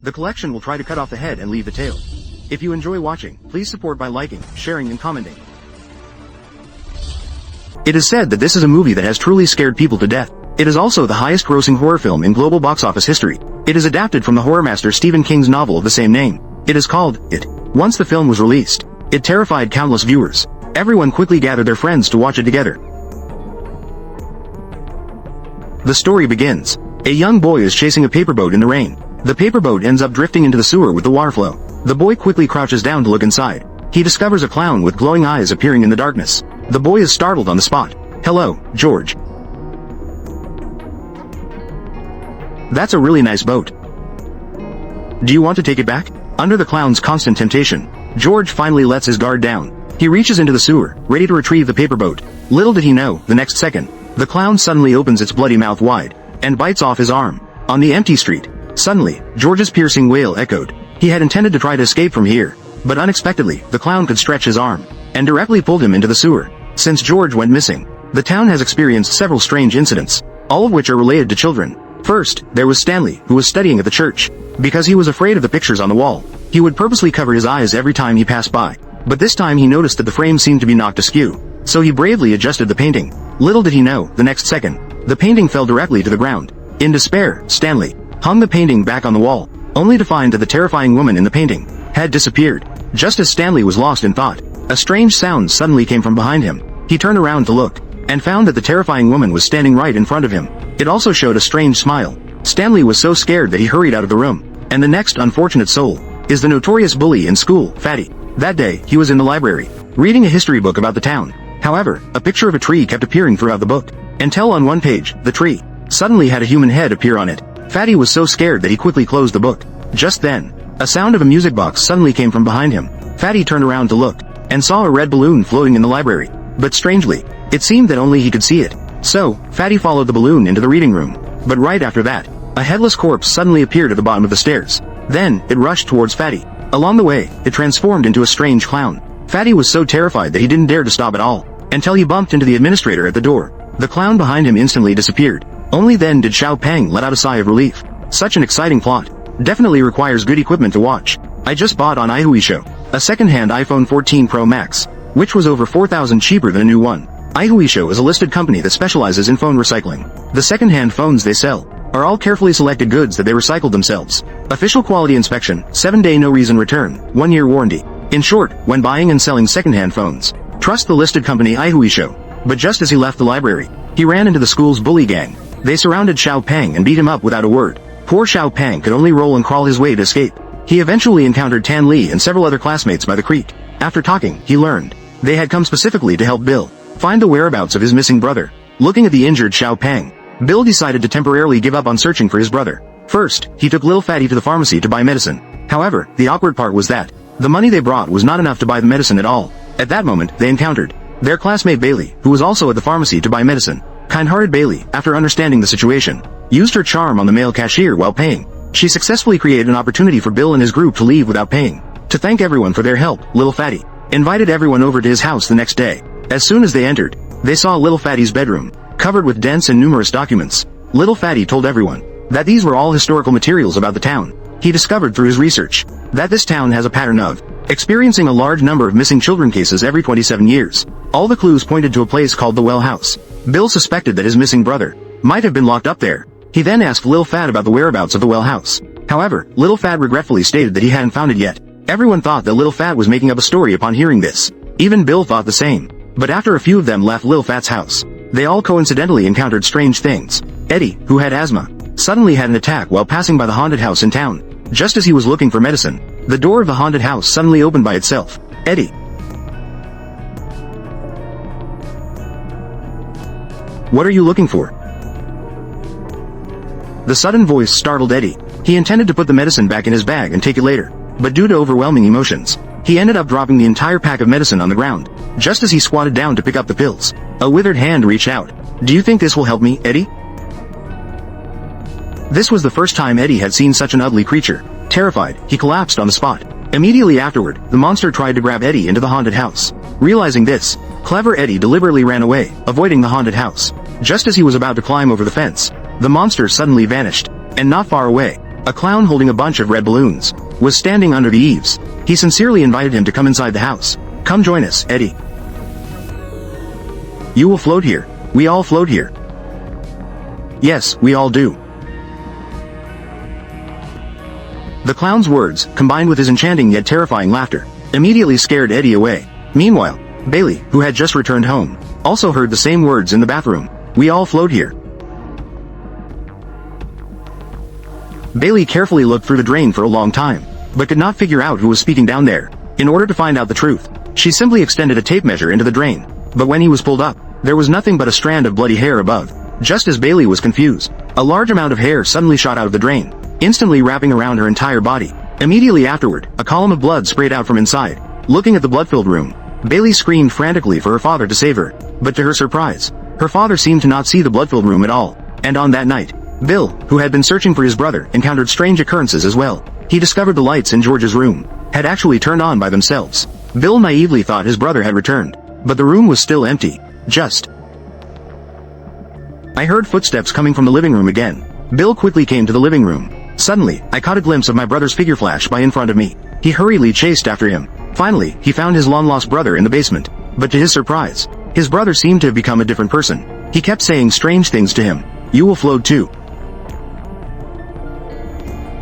The collection will try to cut off the head and leave the tail. If you enjoy watching, please support by liking, sharing and commenting. It is said that this is a movie that has truly scared people to death. It is also the highest grossing horror film in global box office history. It is adapted from the horror master Stephen King's novel of the same name. It is called It. Once the film was released, it terrified countless viewers. Everyone quickly gathered their friends to watch it together. The story begins. A young boy is chasing a paperboat in the rain. The paperboat ends up drifting into the sewer with the water flow. The boy quickly crouches down to look inside. He discovers a clown with glowing eyes appearing in the darkness. The boy is startled on the spot. "Hello, George. That's a really nice boat. Do you want to take it back?" Under the clown's constant temptation, George finally lets his guard down. He reaches into the sewer, ready to retrieve the paperboat. Little did he know, the next second, the clown suddenly opens its bloody mouth wide, and bites off his arm. On the empty street, suddenly, George's piercing wail echoed. He had intended to try to escape from here, but unexpectedly, the clown could stretch his arm, and directly pulled him into the sewer. Since George went missing, the town has experienced several strange incidents, all of which are related to children. First, there was Stanley, who was studying at the church. Because he was afraid of the pictures on the wall, he would purposely cover his eyes every time he passed by. But this time he noticed that the frame seemed to be knocked askew, so he bravely adjusted the painting. Little did he know, the next second, the painting fell directly to the ground. In despair, Stanley hung the painting back on the wall, only to find that the terrifying woman in the painting had disappeared. Just as Stanley was lost in thought, a strange sound suddenly came from behind him. He turned around to look, and found that the terrifying woman was standing right in front of him. It also showed a strange smile. Stanley was so scared that he hurried out of the room. And the next unfortunate soul is the notorious bully in school, Fatty. That day, he was in the library, reading a history book about the town. However, a picture of a tree kept appearing throughout the book, until on one page, the tree suddenly had a human head appear on it. Fatty was so scared that he quickly closed the book. Just then, a sound of a music box suddenly came from behind him. Fatty turned around to look, and saw a red balloon floating in the library. But strangely, it seemed that only he could see it. So, Fatty followed the balloon into the reading room. But right after that, a headless corpse suddenly appeared at the bottom of the stairs. Then, it rushed towards Fatty. Along the way, it transformed into a strange clown. Fatty was so terrified that he didn't dare to stop at all, until he bumped into the administrator at the door. The clown behind him instantly disappeared. Only then did Xiao Peng let out a sigh of relief. Such an exciting plot. Definitely requires good equipment to watch. I just bought on iHuisho a second-hand iPhone 14 Pro Max, which was over 4,000 cheaper than a new one. iHuisho is a listed company that specializes in phone recycling. The second-hand phones they sell are all carefully selected goods that they recycled themselves. Official quality inspection, 7-day no reason return, 1-year warranty. In short, when buying and selling second-hand phones, trust the listed company iHuisho. But just as he left the library, he ran into the school's bully gang. They surrounded Xiao Peng and beat him up without a word. Poor Xiao Peng could only roll and crawl his way to escape. He eventually encountered Tan Li and several other classmates by the creek. After talking, he learned they had come specifically to help Bill find the whereabouts of his missing brother. Looking at the injured Xiao Peng, Bill decided to temporarily give up on searching for his brother. First, he took Lil Fatty to the pharmacy to buy medicine. However, the awkward part was that the money they brought was not enough to buy the medicine at all. At that moment, they encountered their classmate Bailey, who was also at the pharmacy to buy medicine. Kind-hearted Bailey, after understanding the situation, used her charm on the male cashier while paying. She successfully created an opportunity for Bill and his group to leave without paying. To thank everyone for their help, Lil Fatty invited everyone over to his house the next day. As soon as they entered, they saw Lil Fatty's bedroom, covered with dense and numerous documents. Lil Fatty told everyone that these were all historical materials about the town. He discovered through his research that this town has a pattern of experiencing a large number of missing children cases every 27 years. All the clues pointed to a place called the Well House. Bill suspected that his missing brother might have been locked up there. He then asked Lil Fat about the whereabouts of the Well House. However, Lil Fat regretfully stated that he hadn't found it yet. Everyone thought that Lil Fat was making up a story upon hearing this. Even Bill thought the same. But after a few of them left Lil Fat's house, they all coincidentally encountered strange things. Eddie, who had asthma, suddenly had an attack while passing by the haunted house in town. Just as he was looking for medicine, the door of the haunted house suddenly opened by itself. Eddie, what are you looking for? The sudden voice startled Eddie. He intended to put the medicine back in his bag and take it later, but due to overwhelming emotions, he ended up dropping the entire pack of medicine on the ground. Just as he squatted down to pick up the pills, a withered hand reached out. Do you think this will help me, Eddie? This was the first time Eddie had seen such an ugly creature. Terrified, he collapsed on the spot. Immediately afterward, the monster tried to grab Eddie into the haunted house. Realizing this, clever Eddie deliberately ran away, avoiding the haunted house. Just as he was about to climb over the fence, the monster suddenly vanished, and not far away, A clown holding a bunch of red balloons was standing under the eaves. He sincerely invited him to come inside the house. "Come join us, Eddie. You will float here. We all float here." "Yes, we all do." The clown's words, combined with his enchanting yet terrifying laughter, immediately scared Eddie away. Meanwhile, Bailey, who had just returned home, also heard the same words in the bathroom. "We all float here." Bailey carefully looked through the drain for a long time, but could not figure out who was speaking down there. In order to find out the truth, she simply extended a tape measure into the drain, but when he was pulled up, there was nothing but a strand of bloody hair above. Just as Bailey was confused, a large amount of hair suddenly shot out of the drain, instantly wrapping around her entire body. Immediately afterward, a column of blood sprayed out from inside. Looking at the blood-filled room, Bailey screamed frantically for her father to save her, but to her surprise, her father seemed to not see the blood-filled room at all. And on that night, Bill, who had been searching for his brother, encountered strange occurrences as well. He discovered the lights in George's room had actually turned on by themselves. Bill naively thought his brother had returned, but the room was still empty. I heard footsteps coming from the living room again. Bill quickly came to the living room. Suddenly, I caught a glimpse of my brother's figure flash by in front of me. He hurriedly chased after him. Finally, he found his long-lost brother in the basement. But to his surprise, his brother seemed to have become a different person. He kept saying strange things to him. "You will float too."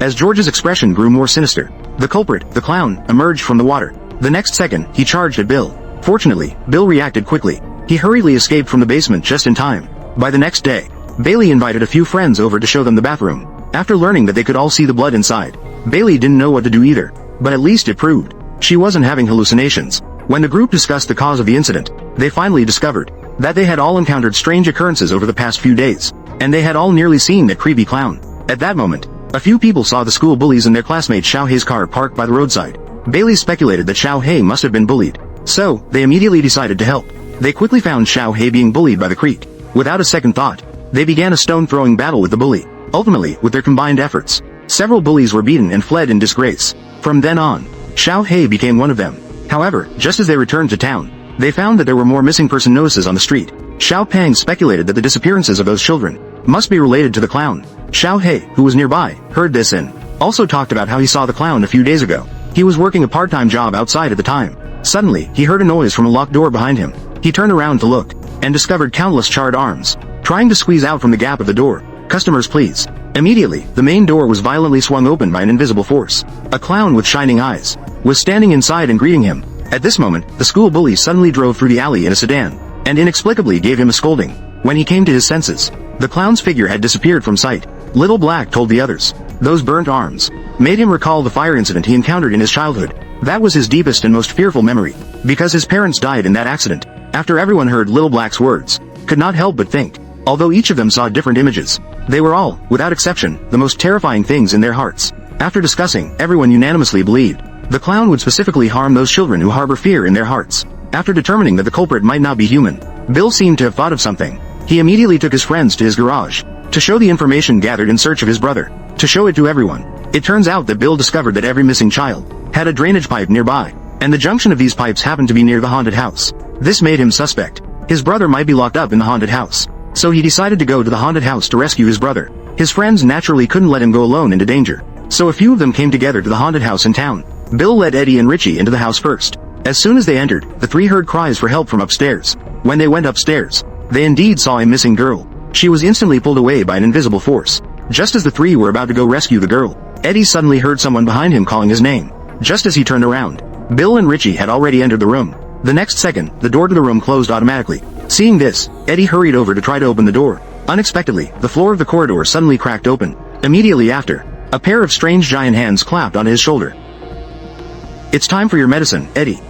As George's expression grew more sinister, the culprit, the clown, emerged from the water. The next second, he charged at Bill. Fortunately, Bill reacted quickly. He hurriedly escaped from the basement just in time. By the next day, Bailey invited a few friends over to show them the bathroom. After learning that they could all see the blood inside, Bailey didn't know what to do either, but at least it proved she wasn't having hallucinations. When the group discussed the cause of the incident, they finally discovered that they had all encountered strange occurrences over the past few days, and they had all nearly seen that creepy clown. At that moment, a few people saw the school bullies and their classmate Xiao Hei's car parked by the roadside. Bailey speculated that Xiao Hei must have been bullied, so they immediately decided to help. They quickly found Xiao Hei being bullied by the creek. Without a second thought, they began a stone-throwing battle with the bully. Ultimately, with their combined efforts, several bullies were beaten and fled in disgrace. From then on, Xiao Hei became one of them. However, just as they returned to town, they found that there were more missing person notices on the street. Xiao Pang speculated that the disappearances of those children must be related to the clown. Xiao Hei, who was nearby, heard this and also talked about how he saw the clown a few days ago. He was working a part-time job outside at the time. Suddenly, he heard a noise from a locked door behind him. He turned around to look, and discovered countless charred arms trying to squeeze out from the gap of the door. "Customers please." Immediately, the main door was violently swung open by an invisible force. A clown with shining eyes was standing inside and greeting him. At this moment, the school bully suddenly drove through the alley in a sedan, and inexplicably gave him a scolding. When he came to his senses, the clown's figure had disappeared from sight. Little Black told the others, those burnt arms made him recall the fire incident he encountered in his childhood. That was his deepest and most fearful memory, because his parents died in that accident. After everyone heard Little Black's words, could not help but think, although each of them saw different images, they were all, without exception, the most terrifying things in their hearts. After discussing, everyone unanimously believed the clown would specifically harm those children who harbor fear in their hearts. After determining that the culprit might not be human, Bill seemed to have thought of something. He immediately took his friends to his garage to show the information gathered in search of his brother, to show it to everyone. It turns out that Bill discovered that every missing child had a drainage pipe nearby, and the junction of these pipes happened to be near the haunted house. This made him suspect his brother might be locked up in the haunted house. So he decided to go to the haunted house to rescue his brother. His friends naturally couldn't let him go alone into danger, so a few of them came together to the haunted house in town. Bill led Eddie and Richie into the house first. As soon as they entered, the three heard cries for help from upstairs. When they went upstairs, they indeed saw a missing girl. She was instantly pulled away by an invisible force. Just as the three were about to go rescue the girl, Eddie suddenly heard someone behind him calling his name. Just as he turned around, Bill and Richie had already entered the room. The next second, the door to the room closed automatically. Seeing this, Eddie hurried over to try to open the door. Unexpectedly, the floor of the corridor suddenly cracked open. Immediately after, a pair of strange giant hands clapped on his shoulder. "It's time for your medicine, Eddie."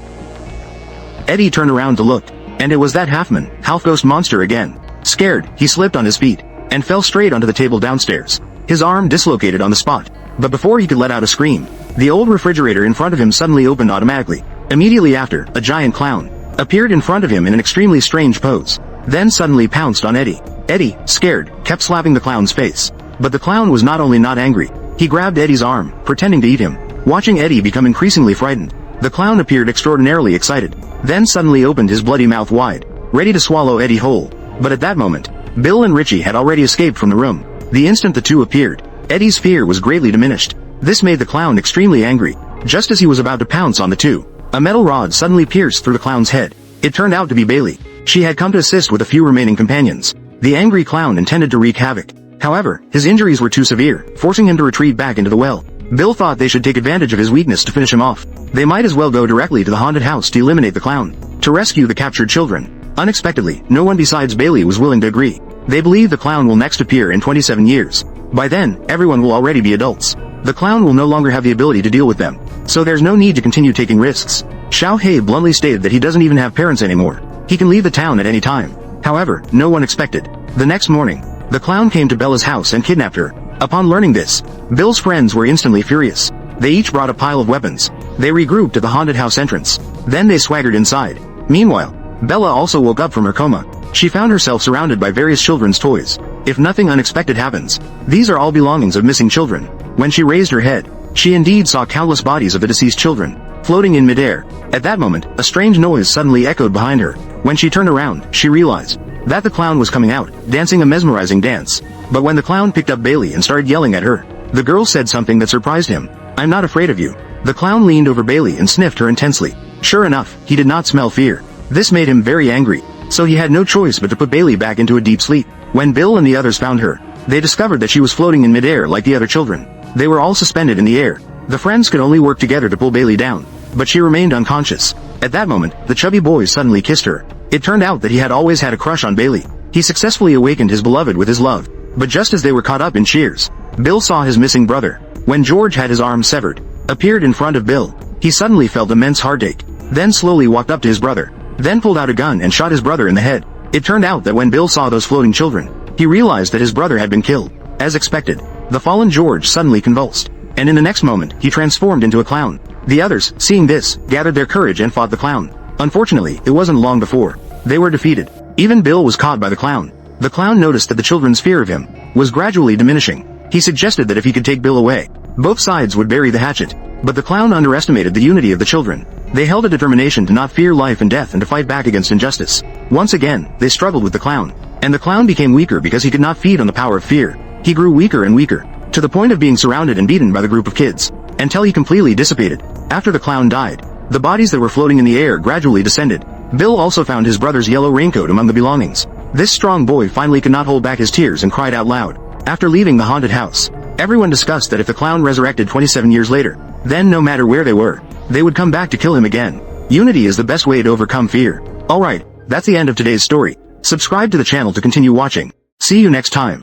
Eddie turned around to look, and it was that half-man, half-ghost monster again. Scared, he slipped on his feet, and fell straight onto the table downstairs. His arm dislocated on the spot, but before he could let out a scream, the old refrigerator in front of him suddenly opened automatically. Immediately after, a giant clown appeared in front of him in an extremely strange pose, then suddenly pounced on Eddie. Eddie, scared, kept slapping the clown's face. But the clown was not only not angry, he grabbed Eddie's arm, pretending to eat him. Watching Eddie become increasingly frightened, the clown appeared extraordinarily excited, then suddenly opened his bloody mouth wide, ready to swallow Eddie whole. But at that moment, Bill and Richie had already escaped from the room. The instant the two appeared, Eddie's fear was greatly diminished. This made the clown extremely angry. Just as he was about to pounce on the two, a metal rod suddenly pierced through the clown's head. It turned out to be Bailey. She had come to assist with a few remaining companions. The angry clown intended to wreak havoc. However, his injuries were too severe, forcing him to retreat back into the well. Bill thought they should take advantage of his weakness to finish him off. They might as well go directly to the haunted house to eliminate the clown, to rescue the captured children. Unexpectedly, no one besides Bailey was willing to agree. They believe the clown will next appear in 27 years. By then, everyone will already be adults. The clown will no longer have the ability to deal with them, so there's no need to continue taking risks. Xiao He bluntly stated that he doesn't even have parents anymore. He can leave the town at any time. However, no one expected. The next morning, the clown came to Bella's house and kidnapped her. Upon learning this, Bill's friends were instantly furious. They each brought a pile of weapons. They regrouped at the haunted house entrance. Then they swaggered inside. Meanwhile, Bella also woke up from her coma. She found herself surrounded by various children's toys. If nothing unexpected happens, these are all belongings of missing children. When she raised her head, she indeed saw countless bodies of the deceased children, floating in midair. At that moment, a strange noise suddenly echoed behind her. When she turned around, she realized that the clown was coming out, dancing a mesmerizing dance. But when the clown picked up Bailey and started yelling at her, the girl said something that surprised him. "I'm not afraid of you." The clown leaned over Bailey and sniffed her intensely. Sure enough, he did not smell fear. This made him very angry, so he had no choice but to put Bailey back into a deep sleep. When Bill and the others found her, they discovered that she was floating in midair like the other children. They were all suspended in the air. The friends could only work together to pull Bailey down, but she remained unconscious. At that moment, the chubby boy suddenly kissed her. It turned out that he had always had a crush on Bailey. He successfully awakened his beloved with his love. But just as they were caught up in cheers, Bill saw his missing brother. When George had his arm severed, appeared in front of Bill, he suddenly felt immense heartache, then slowly walked up to his brother, then pulled out a gun and shot his brother in the head. It turned out that when Bill saw those floating children, he realized that his brother had been killed. As expected, the fallen George suddenly convulsed, and in the next moment, he transformed into a clown. The others, seeing this, gathered their courage and fought the clown. Unfortunately, it wasn't long before they were defeated. Even Bill was caught by the clown. The clown noticed that the children's fear of him was gradually diminishing. He suggested that if he could take Bill away, both sides would bury the hatchet. But the clown underestimated the unity of the children. They held a determination to not fear life and death and to fight back against injustice. Once again, they struggled with the clown, and the clown became weaker because he could not feed on the power of fear. He grew weaker and weaker, to the point of being surrounded and beaten by the group of kids, until he completely dissipated. After the clown died, the bodies that were floating in the air gradually descended. Bill also found his brother's yellow raincoat among the belongings. This strong boy finally could not hold back his tears and cried out loud. After leaving the haunted house, everyone discussed that if the clown resurrected 27 years later, then no matter where they were, they would come back to kill him again. Unity is the best way to overcome fear. Alright, that's the end of today's story. Subscribe to the channel to continue watching. See you next time.